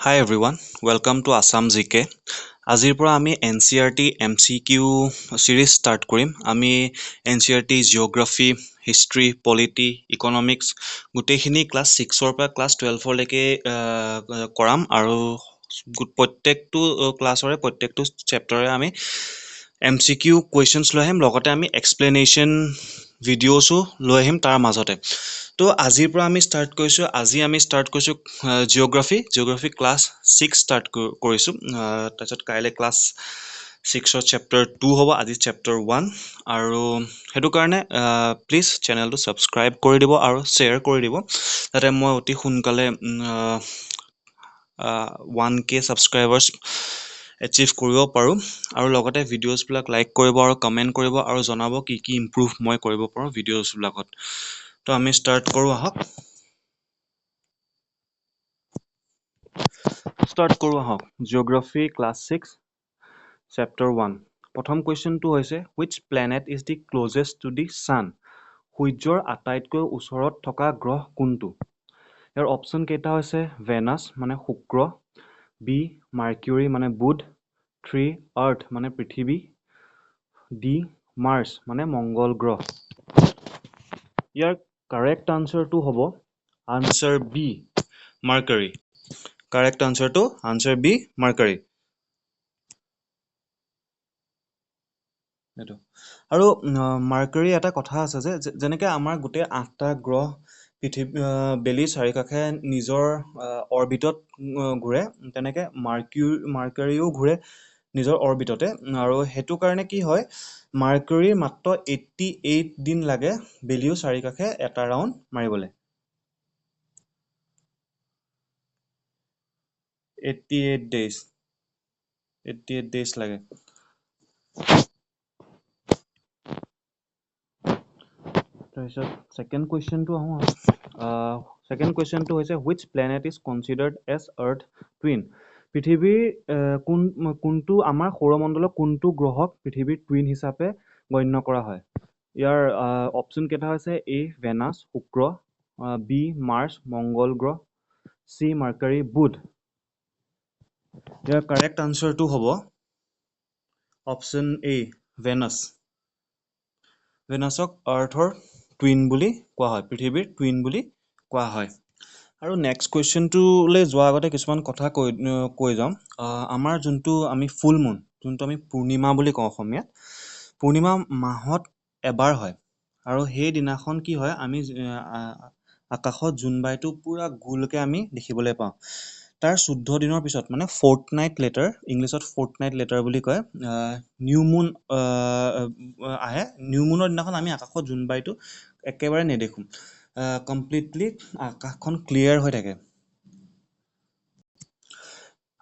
Hi everyone, welcome to Assam GK. আজিৰ পৰা আমি NCERT MCQ series start কৰিম. আমি NCERT Geography, History, Polity, Economics গোটেইখিনি ক্লাছ 6 ৰ পৰা ক্লাছ 12 লৈকে কৰাম আৰু প্ৰত্যেকটো ক্লাছৰে প্ৰত্যেকটো চেপ্টাৰে আমি MCQ questions লৈ আহিম লগতে আমি explanation ভিডিঅ'ছো লৈ আহিম তাৰ মাজতে তো আজিৰ পৰা আমি ষ্টাৰ্ট কৰিছো জিঅ'গ্ৰাফি ক্লাছ 6 ষ্টাৰ্ট কৰিছো তাৰপিছত কাইলৈ ক্লাছ 6ৰ চেপ্টাৰ 2 হ'ব আজি চেপ্টাৰ 1 আৰু সেইটো কাৰণে প্লিজ চেনেলটো ছাবস্ক্ৰাইব কৰি দিব আৰু শ্বেয়াৰ কৰি দিব যাতে মই অতি সোনকালে 1K ছাবস্ক্ৰাইবাৰ্ছ এচিভ কৰিব পাৰোঁ আৰু লগতে ভিডিঅ'ছবিলাক লাইক কৰিব আৰু কমেণ্ট কৰিব আৰু জনাব কি কি ইম্প্ৰুভ মই কৰিব পাৰোঁ ভিডিঅ'ছবিলাকত তো আমি ষ্টাৰ্ট কৰোঁ আহক জিঅ'গ্ৰাফি ক্লাছ 6 চেপ্টাৰ 1 প্ৰথম কুৱেশ্যনটো হৈছে which planet is the closest to the sun সূৰ্যৰ আটাইতকৈ ওচৰত থকা গ্ৰহ কোনটো ইয়াৰ অপশ্যন কেইটা হৈছে ভেনাছ মানে শুক্ৰ বি মাৰ্কিউৰী মানে বুধ 3 আৰ্থ মানে পৃথিৱী ডি মাৰ্চ মানে মংগল গ্ৰহ ইয়াৰ কাৰেক্ট আনসাৰটো হ'ব আনসাৰ বি মাৰ্কাৰী কাৰেক্ট আনসাৰটো আনসাৰ বি মাৰ্কাৰী এইটো আৰু মাৰ্কাৰী এটা কথা আছে যে যেনেকৈ আমাৰ গোটেই 8টা গ্ৰহ পৃথিৱী বেলি চাৰিকাষে নিজৰ অৰবিটত ঘূৰে তেনেকৈ মাৰ্কাৰীও ঘূৰে নিজৰ অৰবিটতে আৰু সেইটো কাৰণে কি হয় মাৰ্কাৰীৰ মাত্ৰ 88 দিন লাগে বেলিও চাৰিকাষে এটা ৰাউণ্ড মাৰিবলৈ 88 days লাগে তাৰপিছত ছেকেণ্ড কুৱেশ্যনটো আহোঁ ছেকেণ্ড কুৱেশ্যনটো হৈছে which planet is considered as earth twin পৃথিৱীৰ কোনটো আমাৰ সৌৰমণ্ডলৰ কোনটো গ্ৰহক পৃথিৱীৰ টুইন হিচাপে গণ্য কৰা হয় ইয়াৰ অপশ্যন কেইটা হৈছে এ ভেনাছ শুক্ৰ বি মাৰ্চ মংগল গ্ৰহ চি মাৰ্কাৰী বুধ ইয়াৰ কাৰেক্ট আনসাৰটো হ'ব অপশ্যন এ ভেনাছক আৰ্থৰ টুইন বুলি কোৱা হয় পৃথিৱীৰ টুইন বুলি কোৱা হয় আৰু নেক্সট কুৱেশ্যনটোলৈ যোৱাৰ আগতে কিছুমান কথা কৈ যাওঁ আমাৰ যোনটো আমি ফুল মুন যোনটো আমি পূৰ্ণিমা বুলি কওঁ অসমীয়াত পূৰ্ণিমা মাহত এবাৰ হয় আৰু সেই দিনাখন কি হয় আমি আকাশত জোনবাইটো পুৰা গোলকৈ আমি দেখিবলৈ পাওঁ তাৰ 14 দিনৰ পিছত মানে ফৰ্টনাইট লেটাৰ ইংলিছত ফৰ্টনাইট লেটাৰ বুলি কয় নিউ মুন আহে নিউ মুনৰ দিনাখন আমি আকাশত জোনবাইটো একেবাৰে নেদেখোঁ কমপ্লিটলি আকাশখন ক্লিয়াৰ হৈ থাকে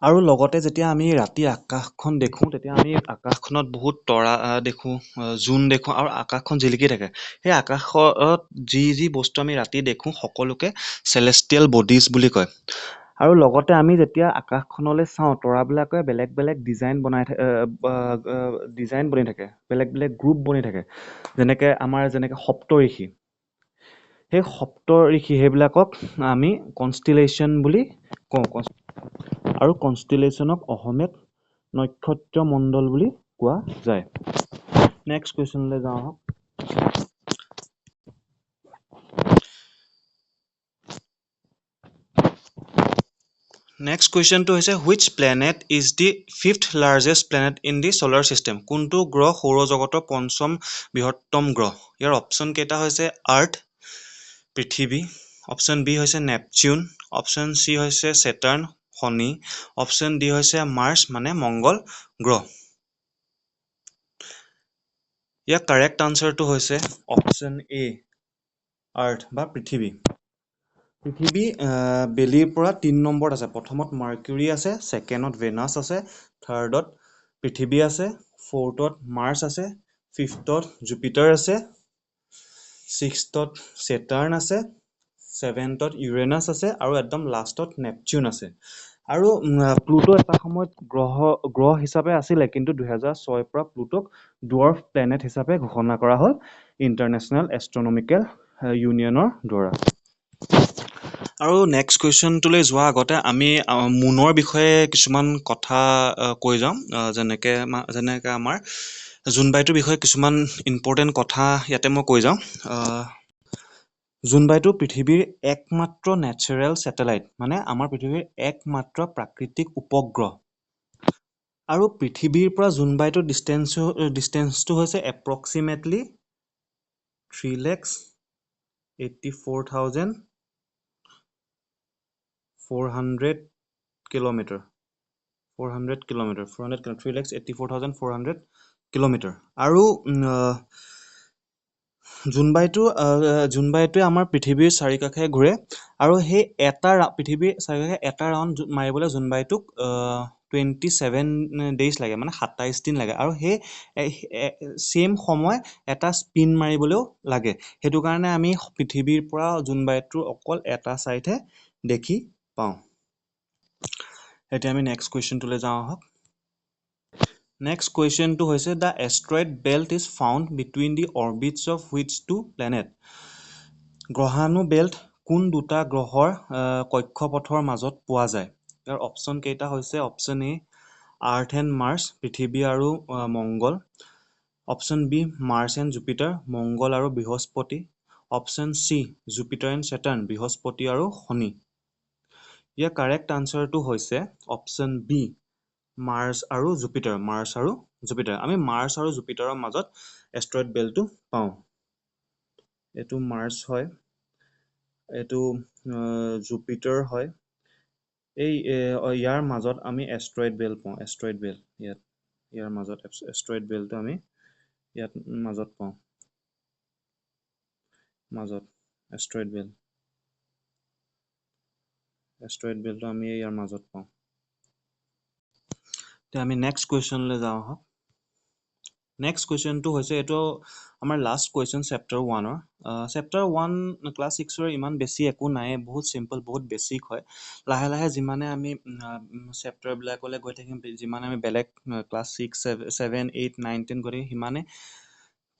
আৰু লগতে যেতিয়া আমি ৰাতি আকাশখন দেখোঁ তেতিয়া আমি আকাশখনত বহুত তৰা দেখোঁ জোন দেখোঁ আৰু আকাশখন জিলিকি থাকে সেই আকাশত যি বস্তু আমি ৰাতি দেখোঁ সকলোকে চেলেষ্টিয়েল বডিজ বুলি কয় আৰু লগতে আমি যেতিয়া আকাশখনলৈ চাওঁ তৰাবিলাকে বেলেগ বেলেগ ডিজাইন বনি থাকে বেলেগ বেলেগ গ্ৰুপ বনি থাকে যেনেকৈ সপ্তঋষি সেই সপ্তঋষি সেইবিলাকক আমি কনষ্টিলেশ্যন বুলি কওঁ আৰু কনষ্টিলেশ্যনক অসমীয়াত নক্ষত্ৰ মণ্ডল বুলি কোৱা যায় নেক্সট কুৱেশ্যনলৈ যাওঁ আহক নেক্সট কুৱেশ্যনটো হৈছে which planet is the fifth largest planet in the solar system কোনটো গ্ৰহ সৌৰজগতৰ পঞ্চম বৃহত্তম গ্ৰহ ইয়াৰ অপশ্যন কেইটা হৈছে আৰ্থ পৃথিৱী অপশ্যন বি হৈছে নেপচিউন অপশ্যন চি হৈছে চেটাৰ্ণ শনি অপশ্যন ডি হৈছে মাৰ্চ মানে মংগল গ্ৰহ ইয়াৰ কাৰেক্ট আনসাৰটো হৈছে অপশ্যন এ আৰ্থ বা পৃথিৱী বেলিৰ পৰা 3 নম্বৰত আছে প্ৰথমত মাৰ্কিউৰী আছে ছেকেণ্ডত ভেনাছ আছে থাৰ্ডত পৃথিৱী আছে ফ'ৰ্থত মাৰ্চ আছে ফিফথত জুপিটাৰ আছে ছিক্সথত চেটাৰ্ণ আছে ছেভেন্থত ইউৰেনাছ আছে আৰু একদম লাষ্টত নেপচিউন আছে আৰু প্লুটো এটা সময়ত গ্ৰহ হিচাপে আছিলে কিন্তু 2006 পৰা প্লুটোক ডুৱাৰ্ফ প্লেনেট হিচাপে ঘোষণা কৰা হ'ল ইণ্টাৰনেশ্যনেল এষ্ট্ৰনমিকেল ইউনিয়নৰ দ্বাৰা আৰু নেক্সট কুৱেশ্যনটোলৈ যোৱাৰ আগতে আমি মুনৰ বিষয়ে কিছুমান কথা কৈ যাওঁ, যেনেকে আমাৰ জোনবাইটোৰ বিষয়ে কিছুমান ইম্পৰ্টেণ্ট কথা ইয়াতে মই কৈ যাওঁ। জোনবাইটো পৃথিৱীৰ একমাত্ৰ নেচাৰেল ছেটেলাইট, মানে আমাৰ পৃথিৱীৰ একমাত্ৰ প্ৰাকৃতিক উপগ্ৰহ। আৰু পৃথিৱীৰ পৰা জোনবাইটোৰ ডিষ্টেঞ্চটো হৈছে এপ্ৰক্সিমেটলি 3,84,400 কিলোমিটাৰ। 3,84,400 কিলোমিটাৰ। আৰু জোনবাইটোৱে আমাৰ পৃথিৱীৰ চাৰিকাষে ঘূৰে, আৰু সেই পৃথিৱীৰ চাৰিকাষে এটা ৰাউণ্ড মাৰিবলৈ জোনবাইটোক 27 ডেইজ লাগে, মানে 27 দিন লাগে। আৰু সেই ছেইম সময় এটা স্পিন মাৰিবলৈও লাগে। সেইটো কাৰণে আমি পৃথিৱীৰ পৰা জোনবাইটোৰ অকল এটা ছাইডহে দেখি পাওঁ। এতিয়া আমি নেক্সট কুৱেশ্যনটোলৈ যাওঁ আহক। নেক্সট কুৱেশ্যনটো হৈছে the asteroid belt is found between the orbits of which two planet. গ্ৰহাণু বেল্ট কোন দুটা গ্ৰহৰ কক্ষপথৰ মাজত পোৱা যায়? ইয়াৰ অপশ্যন কেইটা হৈছে option A Earth and Mars, পৃথিৱী আৰু মংগল। Option B Mars and Jupiter, মংগল আৰু বৃহস্পতি। Option C Jupiter and Saturn, বৃহস্পতি আৰু শনি। ইয়াৰ কাৰেক্ট আনচাৰটো হৈছে অপশ্যন বি মাৰ্চ আৰু জুপিটাৰ। আমি মাৰ্চ আৰু জুপিটাৰৰ মাজত এষ্ট্ৰইড বেল্টটো পাওঁ। এইটো মাৰ্চ হয়, এইটো জুপিটাৰ হয়। ইয়াৰ মাজত আমি এষ্ট্ৰইড বেল্ট পাওঁ। ইয়াৰ মাজত এষ্ট্ৰইড বেল্টটো আমি ইয়াত মাজত পাওঁ। এষ্ট্ৰইড বেল্টটো আমি ইয়াৰ মাজত পাওঁ। এতিয়া আমি নেক্সট কুৱেশ্যনলৈ যাওঁ আহক। নেক্সট কুৱেশ্যনটো হৈছে, এইটো আমাৰ লাষ্ট কুৱেশ্যন চেপ্টাৰ 1-ৰ। চেপ্টাৰ 1 ক্লাছ 6-ৰ ইমান বেছি একো নাই, বহুত চিম্পল, বহুত বেছিক হয়। লাহে লাহে যিমানে আমি চেপ্টাৰবিলাকলৈ গৈ থাকিম, যিমানে আমি বেলেগ ক্লাছ 6, 7, 8, 9, 10 গৈ থাকিম, সিমানে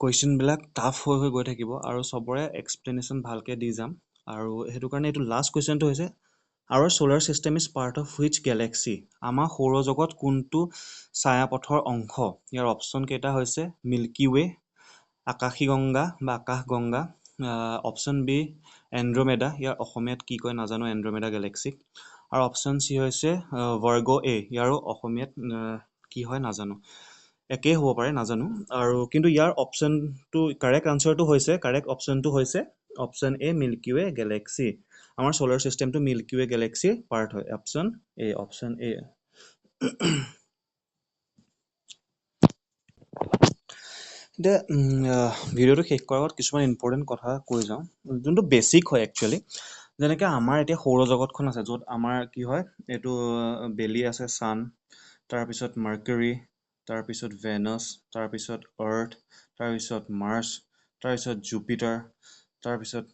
কুৱেশ্যনবিলাক টাফ হৈ গৈ থাকিব, আৰু চবৰে এক্সপ্লেনেশ্যন ভালকৈ দি যাম। আৰু সেইটো কাৰণে এইটো লাষ্ট কুৱেশ্যনটো হৈছে our solar system is part of which galaxy. আমাৰ সৌৰজগত কোনটো ছায়াপথৰ অংশ? ইয়াৰ অপশ্যন কেইটা হৈছে মিল্কি ৱে, আকাশীগংগা বা আকাশগংগা। অপশ্যন বি এণ্ড্ৰমেডা, ইয়াৰ অসমীয়াত কি কয় নাজানো, এণ্ড্ৰমেডা গেলেক্সিক। আৰু অপশ্যন চি হৈছে ভাৰ্গ এ, ইয়াৰো অসমীয়াত কি হয় নাজানো, একেই হ'ব পাৰে, নাজানো। আৰু কিন্তু ইয়াৰ কাৰেক্ট অপশ্যনটো হৈছে option A milky way galaxy. আমাৰ সোলাৰ চিষ্টেমটো মিল্কি ৱে গেলেক্সিৰ পাৰ্ট হয়। Option A. এতিয়া ভিডিঅ'টো শেষ কৰাৰ আগত কিছুমান ইম্পৰ্টেণ্ট কথা কৈ যাওঁ, যোনটো বেছিক হয় একচুৱেলি। যেনেকৈ আমাৰ এতিয়া সৌৰজগতখন আছে, য'ত আমাৰ কি হয়, এইটো বেলি আছে, ছান, তাৰপিছত মাৰ্কাৰী, তাৰপিছত ভেনাছ, তাৰপিছত আৰ্থ, তাৰপিছত মাৰ্চ, তাৰপিছত জুপিটাৰ, তাৰপিছত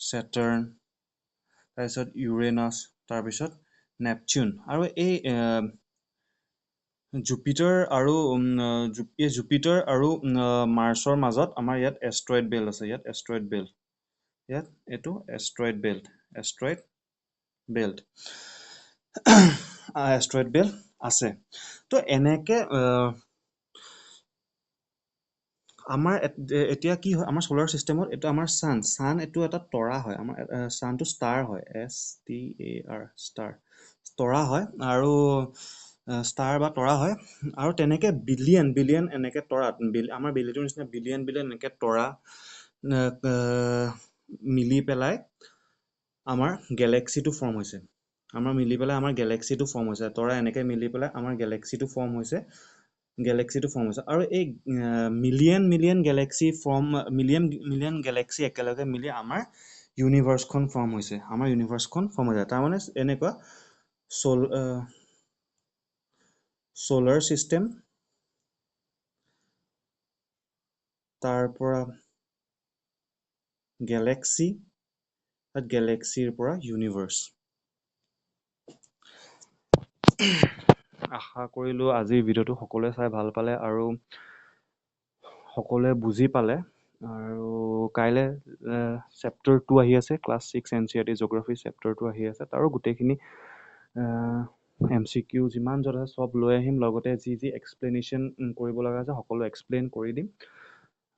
ছেটাৰ্ণ, তাৰপিছত ইউৰেনাছ, তাৰপিছত নেপচুন। আৰু এই জুপিটাৰ আৰু মাৰ্চৰ মাজত আমাৰ ইয়াত এষ্ট্ৰইড বেল্ট আছে। এইটো এষ্ট্ৰইড বেল্ট আছে। তো এনেকে আমাৰ এতিয়া কি হয়, আমাৰ সোলাৰ চিষ্টেমত এইটো আমাৰ ছান এইটো এটা তৰা হয়। আমাৰ ছানটো ষ্টাৰ হয়, STAR, তৰা হয়, আৰু ষ্টাৰ বা তৰা হয়। আৰু তেনেকে বিলিয়ন এনেকে তৰা, আমাৰ বেলিটোৰ নিচিনা বিলিয়ন এনেকে তৰা মিলি পেলাই আমাৰ গেলেক্সিটো ফৰ্ম হৈছে। তৰা এনেকে মিলি পেলাই আমাৰ গেলেক্সিটো ফৰ্ম হৈছে। আৰু এই মিলিয়ন গেলেক্সি একেলগে মিলি আমাৰ ইউনিভাৰ্ছখন ফৰ্ম হৈছে। তাৰমানে এনেকুৱা সোলাৰ চিষ্টেম, তাৰ পৰা গেলেক্সিৰ পৰা ইউনিভাৰ্ছ। আশা কৰিলোঁ আজিৰ ভিডিঅ'টো সকলোৱে চাই ভাল পালে আৰু সকলোৱে বুজি পালে। আৰু কাইলৈ চেপ্টাৰ 2 আহি আছে, ক্লাছ 6 NCERT জিঅ'গ্ৰাফী চেপ্টাৰ 2 আহি আছে। তাৰো গোটেইখিনি MCQ যিমান য'ত আছে চব লৈ আহিম, লগতে যি যি এক্সপ্লেনেশ্যন কৰিব লগা আছে সকলো এক্সপ্লেইন কৰি দিম।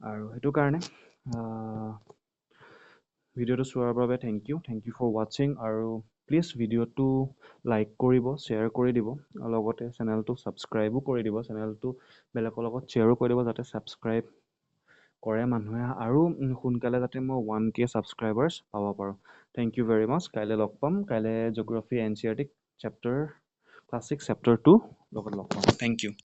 আৰু সেইটো কাৰণে ভিডিঅ'টো চোৱাৰ বাবে থেংক ইউ ফৰ ৱাচিং। আৰু প্লিজ ভিডিঅ'টো লাইক কৰিব, শ্বেয়াৰ কৰি দিব, লগতে চেনেলটো ছাবস্ক্ৰাইবো কৰি দিব, চেনেলটো বেলেগৰ লগত শ্বেয়াৰো কৰি দিব, যাতে ছাবস্ক্ৰাইব কৰে মানুহে আৰু সোনকালে যাতে মই 1K ছাবস্ক্ৰাইবাৰ্ছ পাব পাৰোঁ। Thank you very much. কাইলৈ লগ পাম, কাইলৈ geography NCERT chapter class 6 chapter 2 লগত লগ পাম। Thank U.